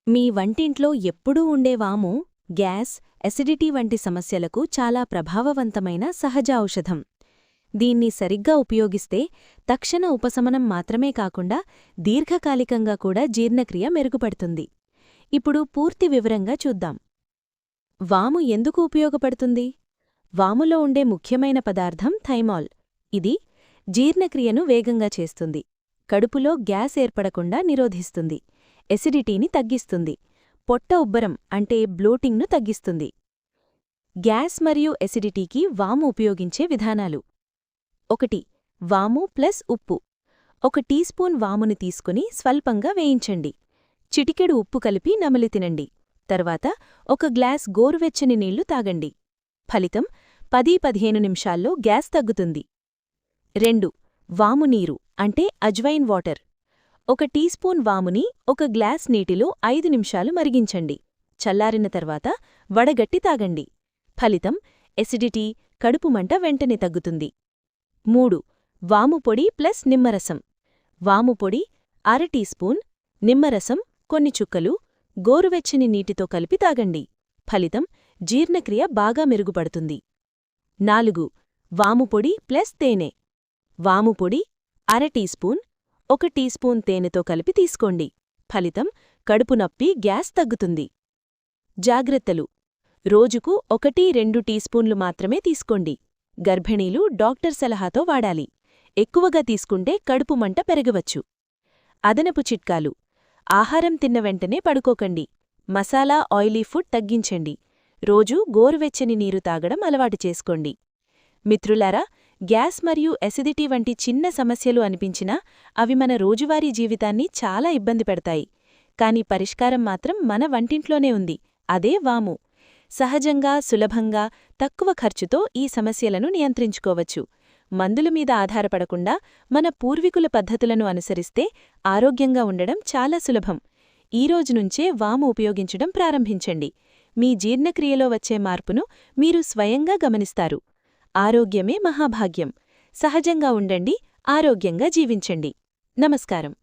మీ వంటింట్లో ఎప్పుడూ ఉండే వాము గ్యాస్, ఎసిడిటీ వంటి సమస్యలకు చాలా ప్రభావవంతమైన సహజ ఔషధం. దీన్ని సరిగ్గా ఉపయోగిస్తే తక్షణ ఉపశమనం మాత్రమే కాకుండా దీర్ఘకాలికంగా కూడా జీర్ణక్రియ మెరుగుపడుతుంది. ఇప్పుడు పూర్తి వివరంగా చూద్దాం. వాము ఎందుకు ఉపయోగపడుతుంది? వాములో ఉండే ముఖ్యమైన పదార్థం థైమాల్. ఇది జీర్ణక్రియను వేగంగా చేస్తుంది, కడుపులో గ్యాస్ ఏర్పడకుండా నిరోధిస్తుంది, ఎసిడిటీని తగ్గిస్తుంది, పొట్ట ఉబ్బరం అంటే బ్లోటింగ్ను తగ్గిస్తుంది. గ్యాస్ మరియు ఎసిడిటీకి వాము ఉపయోగించే విధానాలు: 1. వాము ప్లస్ ఉప్పు. 1 టీ స్పూన్ వాముని తీసుకుని స్వల్పంగా వేయించండి. చిటికెడు ఉప్పు కలిపి నమిలి తినండి. తర్వాత 1 గ్లాస్ గోరువెచ్చని నీళ్లు తాగండి. ఫలితం 10-15 నిమిషాల్లో గ్యాస్ తగ్గుతుంది. 2. వాము నీరు అంటే అజ్వైన్ వాటర్. 1 టీ స్పూన్ వాముని 1 గ్లాస్ నీటిలో 5 నిమిషాలు మరిగించండి. చల్లారిన తర్వాత వడగట్టి తాగండి. ఫలితం ఎసిడిటీ, కడుపుమంట వెంటనే తగ్గుతుంది. 3. వాము పొడి ప్లస్ నిమ్మరసం. వాము పొడి అర టీ స్పూన్, నిమ్మరసం కొన్ని చుక్కలు గోరువెచ్చని నీటితో కలిపి తాగండి. ఫలితం జీర్ణక్రియ బాగా మెరుగుపడుతుంది. 4. వాము పొడి ప్లస్ తేనె. వాము పొడి అర టీ స్పూన్, 1 టీ స్పూన్ తేనెతో కలిపి తీసుకోండి. ఫలితం కడుపు నొప్పి, గ్యాస్ తగ్గుతుంది. జాగ్రత్తలు: రోజుకు 1-2 టీ స్పూన్లు మాత్రమే తీసుకోండి. గర్భిణీలు డాక్టర్ సలహాతో వాడాలి. ఎక్కువగా తీసుకుంటే కడుపు మంట పెరగవచ్చు. అదనపు చిట్కాలు: ఆహారం తిన్న వెంటనే పడుకోకండి. మసాలా, ఆయిలీ ఫుడ్ తగ్గించండి. రోజూ గోరువెచ్చని నీరు తాగడం అలవాటు చేసుకోండి. మిత్రులారా, గ్యాస్ మరియు ఎసిడిటీ వంటి చిన్న సమస్యలు అనిపించినా అవి మన రోజువారీ జీవితాన్ని చాలా ఇబ్బంది పెడతాయి. కాని పరిష్కారం మాత్రం మన వంటింట్లోనే ఉంది. అదే వాము. సహజంగా, సులభంగా, తక్కువ ఖర్చుతో ఈ సమస్యలను నియంత్రించుకోవచ్చు. మందుల మీద ఆధారపడకుండా మన పూర్వీకుల పద్ధతులను అనుసరిస్తే ఆరోగ్యంగా ఉండడం చాలా సులభం. ఈరోజు నుంచే వాము ఉపయోగించడం ప్రారంభించండి. మీ జీర్ణక్రియలో వచ్చే మార్పును మీరు స్వయంగా గమనిస్తారు. ఆరోగ్యమే మహాభాగ్యం. సహజంగా ఉండండి, ఆరోగ్యంగా జీవించండి. నమస్కారం.